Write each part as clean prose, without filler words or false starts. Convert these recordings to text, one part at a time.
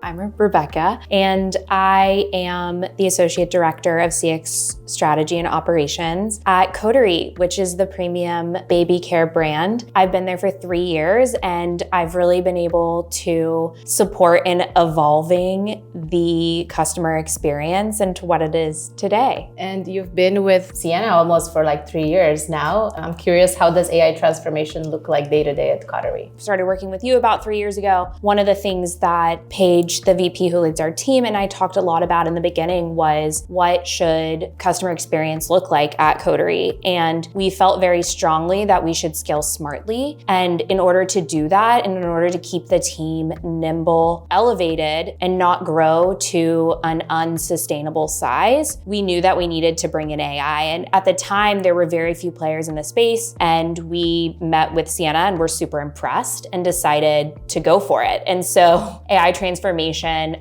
I'm Rebecca, and I am the Associate Director of CX Strategy and Operations at Coterie, which is the premium baby care brand. I've been there for 3 years, and I've really been able to support in evolving the customer experience into what it is today. And you've been with Siena almost for like 3 years now. I'm curious, how does AI transformation look like day to day at Coterie? Started working with you about 3 years ago. One of the things that Paige, the VP who leads our team, and I talked a lot about in the beginning was what should customer experience look like at Coterie? And we felt very strongly that we should scale smartly. And in order to do that, and in order to keep the team nimble, elevated, and not grow to an unsustainable size, we knew that we needed to bring in AI. And at the time, there were very few players in the space, and we met with Siena and were super impressed and decided to go for it. And so AI transformation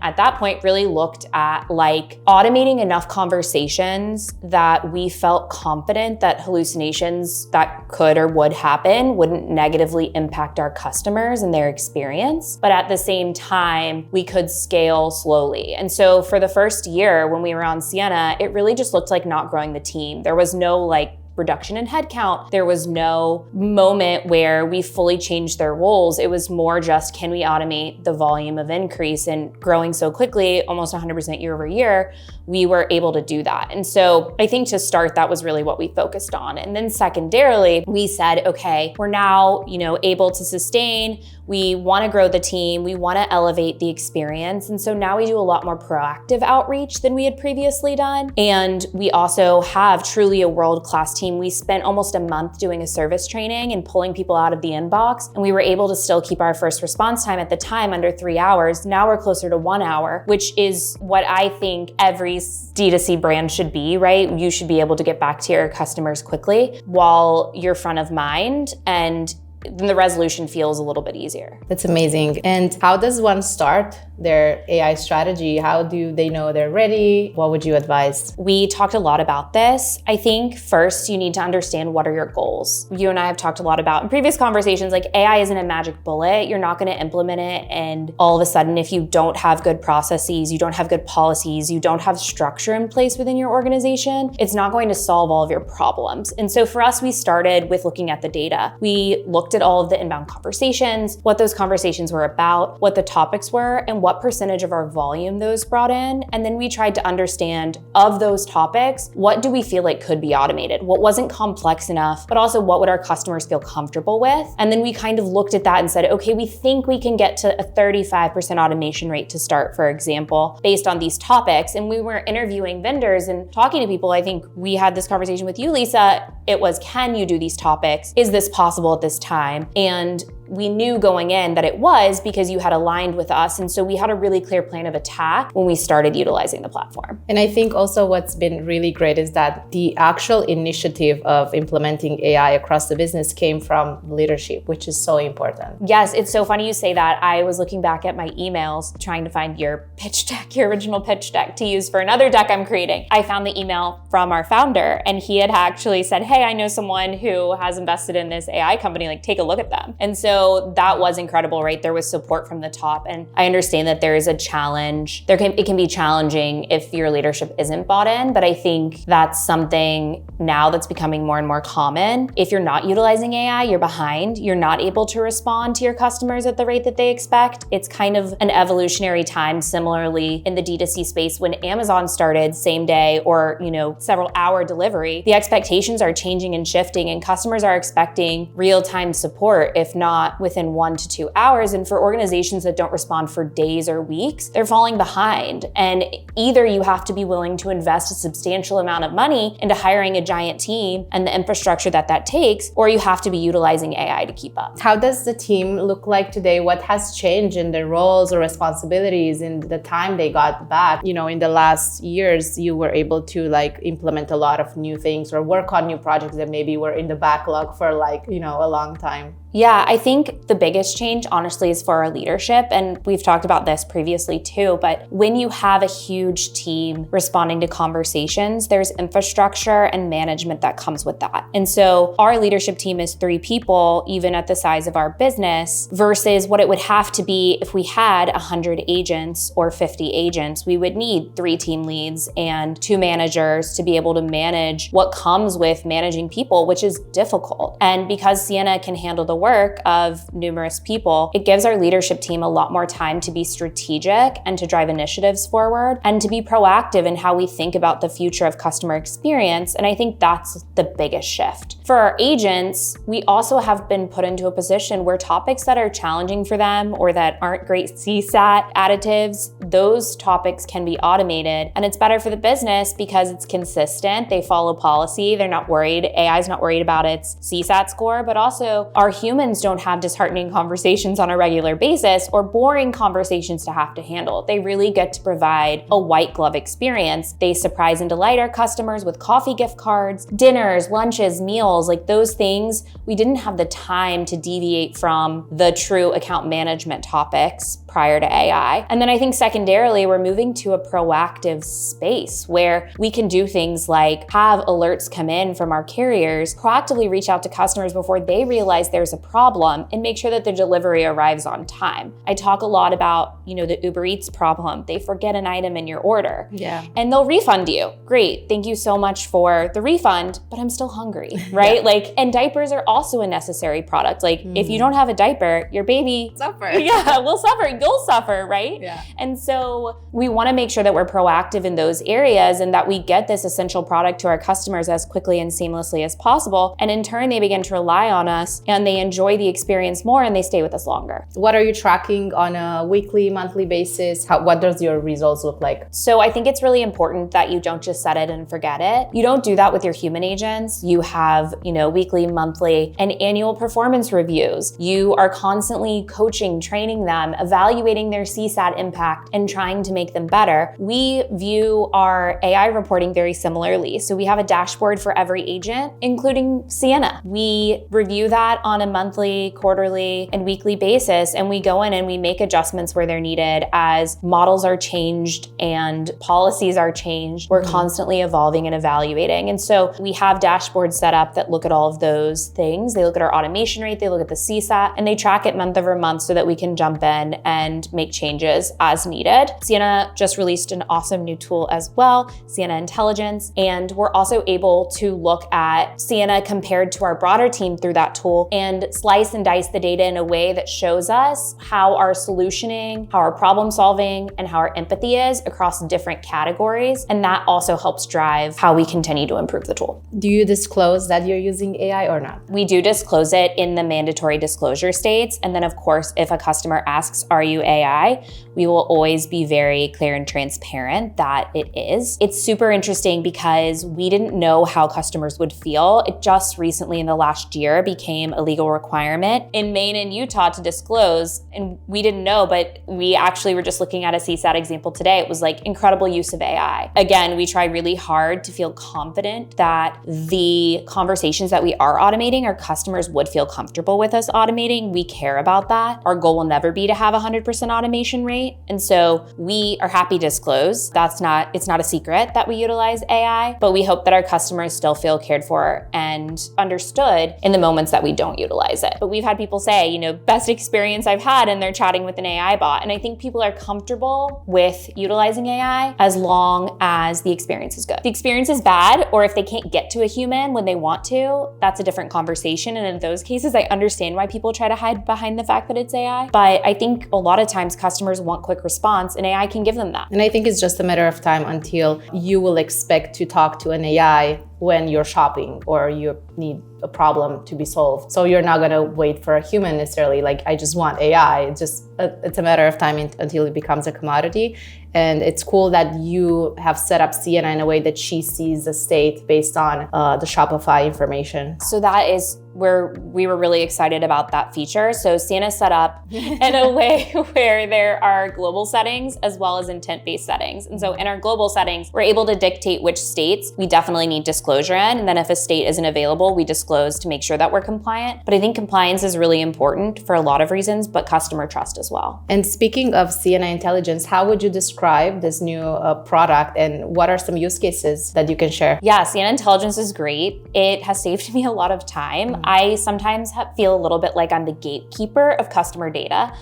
at that point really looked at like automating enough conversations that we felt confident that hallucinations that could or would happen wouldn't negatively impact our customers and their experience. But at the same time, we could scale slowly. And so for the first year when we were on Siena, it really just looked like not growing the team. There was no like reduction in headcount. There was no moment where we fully changed their roles. It was more just, can we automate the volume of increase? And growing so quickly, almost 100% year over year, we were able to do that. And so I think to start, that was really what we focused on. And then secondarily, we said, okay, we're now, able to sustain. We want to grow the team. We want to elevate the experience. And so now we do a lot more proactive outreach than we had previously done. And we also have truly a world-class team. We spent almost a month doing a service training and pulling people out of the inbox. And we were able to still keep our first response time at the time under 3 hours. Now we're closer to 1 hour, which is what I think every D2C brand should be, right? You should be able to get back to your customers quickly while you're front of mind, and then the resolution feels a little bit easier. That's amazing. And how does one start their AI strategy? How do they know they're ready? What would you advise? We talked a lot about this. I think first you need to understand what are your goals. You and I have talked a lot about in previous conversations, like AI isn't a magic bullet. You're not going to implement it and all of a sudden, if you don't have good processes, you don't have good policies, you don't have structure in place within your organization, it's not going to solve all of your problems. And so for us, we started with looking at the data. We looked at all of the inbound conversations, what those conversations were about, what the topics were, and what percentage of our volume those brought in. And then we tried to understand, of those topics, what do we feel like could be automated? What wasn't complex enough, but also what would our customers feel comfortable with? And then we kind of looked at that and said, okay, we think we can get to a 35% automation rate to start, for example, based on these topics. And we were interviewing vendors and talking to people. I think we had this conversation with you, Lisa. It was, can you do these topics? Is this possible at this time? And we knew going in that it was because you had aligned with us. And so we had a really clear plan of attack when we started utilizing the platform. And I think also what's been really great is that the actual initiative of implementing AI across the business came from leadership, which is so important. Yes, it's so funny you say that. I was looking back at my emails, trying to find your pitch deck, your original pitch deck to use for another deck I'm creating. I found the email from our founder, and he had actually said, hey, I know someone who has invested in this AI company, like take a look at them. And so that was incredible, right? There was support from the top. And I understand that there is a challenge. It can be challenging if your leadership isn't bought in, but I think that's something now that's becoming more and more common. If you're not utilizing AI, you're behind. You're not able to respond to your customers at the rate that they expect. It's kind of an evolutionary time. Similarly, in the D2C space, when Amazon started same day or, several hour delivery, the expectations are changing and shifting, and customers are expecting real-time support, if not within 1 to 2 hours. And for organizations that don't respond for days or weeks, they're falling behind. And either you have to be willing to invest a substantial amount of money into hiring a giant team and the infrastructure that takes, or you have to be utilizing AI to keep up. How does the team look like today? What has changed in their roles or responsibilities in the time they got back? In the last years, you were able to implement a lot of new things or work on new projects that maybe were in the backlog for a long time. Yeah, I think the biggest change, honestly, is for our leadership. And we've talked about this previously too, but when you have a huge team responding to conversations, there's infrastructure and management that comes with that. And so our leadership team is 3 people, even at the size of our business, versus what it would have to be if we had 100 agents or 50 agents. We would need 3 team leads and 2 managers to be able to manage what comes with managing people, which is difficult. And because Siena can handle the work of numerous people, it gives our leadership team a lot more time to be strategic and to drive initiatives forward and to be proactive in how we think about the future of customer experience. And I think that's the biggest shift. For our agents, we also have been put into a position where topics that are challenging for them or that aren't great CSAT additives, those topics can be automated. And it's better for the business because it's consistent. They follow policy. They're not worried. AI is not worried about its CSAT score, but also our humans don't have disheartening conversations on a regular basis or boring conversations to have to handle. They really get to provide a white glove experience. They surprise and delight our customers with coffee gift cards, dinners, lunches, meals, like those things. We didn't have the time to deviate from the true account management topics prior to AI. And then I think secondarily, we're moving to a proactive space where we can do things like have alerts come in from our carriers, proactively reach out to customers before they realize there's a problem and make sure that the delivery arrives on time. I talk a lot about, the Uber Eats problem. They forget an item in your order. Yeah. And they'll refund you. Great. Thank you so much for the refund, but I'm still hungry, right? Yeah. And diapers are also a necessary product. If you don't have a diaper, your baby suffer. Yeah, will suffer. You'll suffer, right? Yeah. And so we want to make sure that we're proactive in those areas and that we get this essential product to our customers as quickly and seamlessly as possible. And in turn, they begin to rely on us and they enjoy the experience more and they stay with us longer. What are you tracking on a weekly, monthly basis? What does your results look like? So I think it's really important that you don't just set it and forget it. You don't do that with your human agents. You have, weekly, monthly, and annual performance reviews. You are constantly coaching, training them, evaluating their CSAT impact, and trying to make them better. We view our AI reporting very similarly. So we have a dashboard for every agent, including Siena. We review that on a monthly, quarterly, and weekly basis, and we go in and we make adjustments where they're needed as models are changed and policies are changed. We're constantly evolving and evaluating. And so we have dashboards set up that look at all of those things. They look at our automation rate, they look at the CSAT, and they track it month over month so that we can jump in and make changes as needed. Siena just released an awesome new tool as well, Siena Intelligence, and we're also able to look at Siena compared to our broader team through that tool and slice and dice the data in a way that shows us how our solutioning, how our problem solving, and how our empathy is across different categories. And that also helps drive how we continue to improve the tool. Do you disclose that you're using AI or not? We do disclose it in the mandatory disclosure states. And then of course, if a customer asks, are you AI? We will always be very clear and transparent that it is. It's super interesting because we didn't know how customers would feel. It just recently in the last year became a legal requirement in Maine and Utah to disclose. And we didn't know, but we actually were just looking at a CSAT example today. It was incredible use of AI. Again, we try really hard to feel confident that the conversations that we are automating, our customers would feel comfortable with us automating. We care about that. Our goal will never be to have 100% automation rate. And so we are happy to disclose. It's not a secret that we utilize AI, but we hope that our customers still feel cared for and understood in the moments that we don't utilize it. But we've had people say, best experience I've had, and they're chatting with an AI bot. And I think people are comfortable with utilizing AI as long as the experience is good. If the experience is bad, or if they can't get to a human when they want to, that's a different conversation. And in those cases, I understand why people try to hide behind the fact that it's AI. But I think a lot of times customers want quick response and AI can give them that. And I think it's just a matter of time until you will expect to talk to an AI when you're shopping or you need a problem to be solved. So you're not gonna wait for a human necessarily, I just want AI. It's a matter of time until it becomes a commodity. And it's cool that you have set up Siena in a way that she sees the state based on the Shopify information. So that is we were really excited about that feature. So Siena set up in a way where there are global settings as well as intent-based settings. And so in our global settings, we're able to dictate which states we definitely need disclosure in. And then if a state isn't available, we disclose to make sure that we're compliant. But I think compliance is really important for a lot of reasons, but customer trust as well. And speaking of Siena Intelligence, how would you describe this new product, and what are some use cases that you can share? Yeah, Siena Intelligence is great. It has saved me a lot of time. I sometimes feel a little bit like I'm the gatekeeper of customer data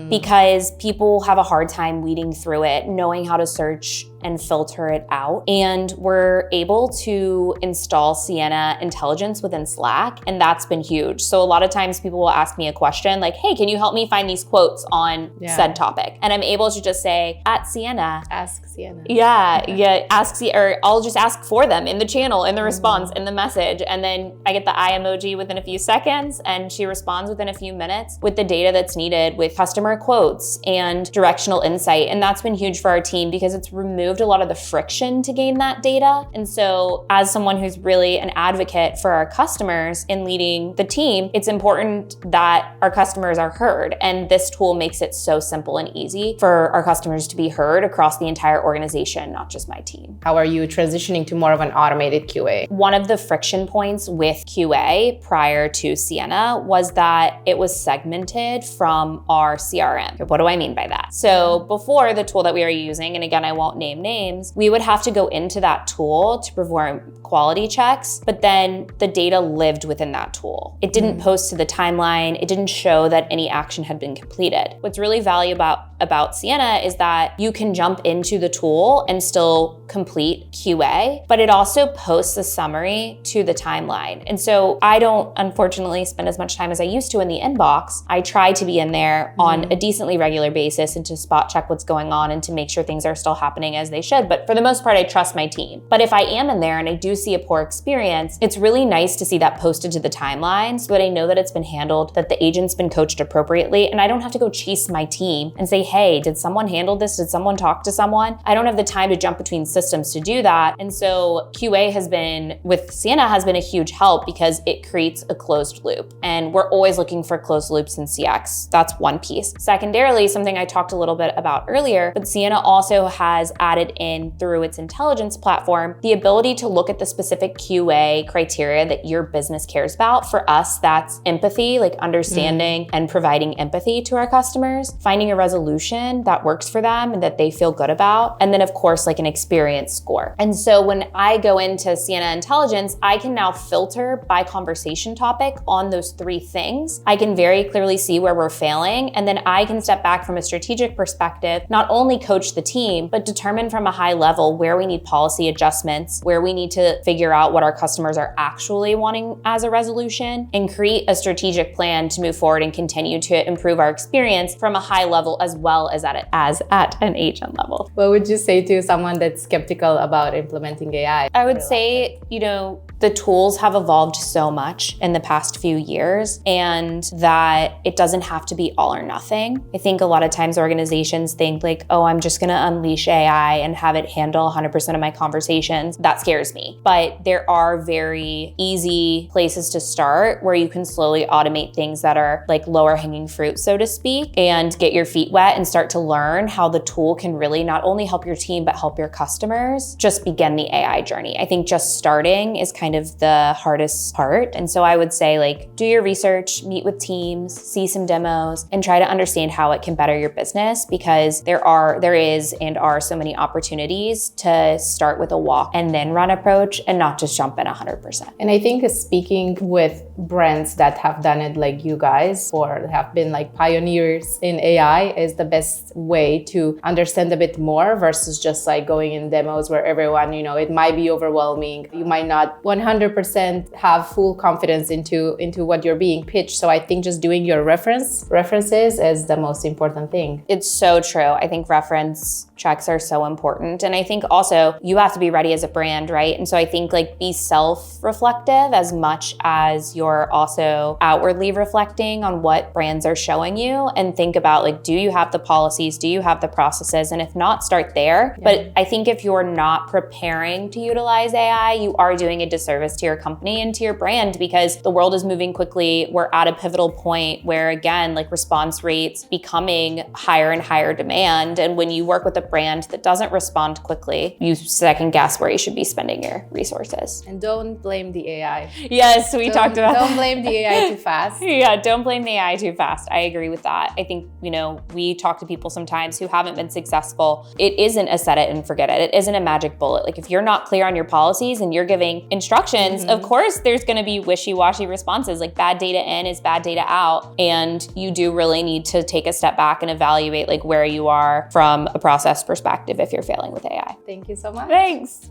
because people have a hard time weeding through it, knowing how to search and filter it out. And we're able to install Siena Intelligence within Slack, and that's been huge. So a lot of times people will ask me a question like, hey, can you help me find these quotes on said topic? And I'm able to just say, at Siena. Ask Siena. Or I'll just ask for them in the channel, in the response, in the message. And then I get the eye emoji within a few seconds, and she responds within a few minutes with the data that's needed with customer quotes and directional insight. And that's been huge for our team because it's removed a lot of the friction to gain that data. And so as someone who's really an advocate for our customers in leading the team, it's important that our customers are heard. And this tool makes it so simple and easy for our customers to be heard across the entire organization, not just my team. How are you transitioning to more of an automated QA? One of the friction points with QA prior to Siena was that it was segmented from our CRM. What do I mean by that? So before, the tool that we were using, and again, I won't name names, we would have to go into that tool to perform quality checks, but then the data lived within that tool. It didn't post to the timeline. It didn't show that any action had been completed. What's really valuable about Siena is that you can jump into the tool and still complete QA, but it also posts a summary to the timeline. And so I don't, unfortunately, spend as much time as I used to in the inbox. I try to be in there on a decently regular basis and to spot check what's going on and to make sure things are still happening as they should. But for the most part, I trust my team. But if I am in there and I do see a poor experience, it's really nice to see that posted to the timeline so that I know that it's been handled, that the agent's been coached appropriately, and I don't have to go chase my team and say, hey, did someone handle this? Did someone talk to someone? I don't have the time to jump between systems to do that. And so QA with Siena has been a huge help because it creates a closed loop. And we're always looking for closed loops in CX. That's one piece. Secondarily, something I talked a little bit about earlier, but Siena also has added in through its intelligence platform, the ability to look at the specific QA criteria that your business cares about. For us, that's empathy, like understanding and providing empathy to our customers, finding a resolution that works for them and that they feel good about. And then of course, like an experience score. And so when I go into Siena Intelligence, I can now filter by conversation topic on those three things. I can very clearly see where we're failing. And then I can step back from a strategic perspective, not only coach the team, but determine from a high level where we need policy adjustments, where we need to figure out what our customers are actually wanting as a resolution, and create a strategic plan to move forward and continue to improve our experience from a high level as well as at an agent level. What would you say to someone that's skeptical about implementing AI? I would say, the tools have evolved so much in the past few years, and that it doesn't have to be all or nothing. I think a lot of times organizations think like, oh, I'm just gonna unleash AI and have it handle 100% of my conversations. That scares me. But there are very easy places to start where you can slowly automate things that are like lower hanging fruit, so to speak, and get your feet wet and start to learn how the tool can really not only help your team, but help your customers just begin the AI journey. I think just starting is kind of the hardest part. And so I would say like, do your research, meet with teams, see some demos, and try to understand how it can better your business, because there is so many opportunities to start with a walk and then run approach and not just jump in 100%. And I think speaking with brands that have done it like you guys, or have been like pioneers in AI, is the best way to understand a bit more versus just like going in demos where everyone, it might be overwhelming. You might not 100% have full confidence into what you're being pitched. So I think just doing your references is the most important thing. It's so true. I think reference checks are so important. And I think also you have to be ready as a brand, right? And so I think like be self-reflective as much as you're also outwardly reflecting on what brands are showing you, and think about like, do you have the policies? Do you have the processes? And if not, start there. Yeah. But I think if you're not preparing to utilize AI, you are doing a disservice to your company and to your brand, because the world is moving quickly. We're at a pivotal point where, again, like response rates becoming higher and higher demand. And when you work with a brand that doesn't respond quickly, you second guess where you should be spending your resources. And don't blame the AI. Yes, we talked about Don't blame the AI too fast. Yeah, don't blame the AI too fast. I agree with that. I think, we talk to people sometimes who haven't been successful. It isn't a set it and forget it. It isn't a magic bullet. Like if you're not clear on your policies and you're giving instructions, of course there's gonna be wishy-washy responses. Like bad data in is bad data out. And you do really need to take a step back and evaluate like where you are from a process perspective if you're failing with AI. Thank you so much. Thanks.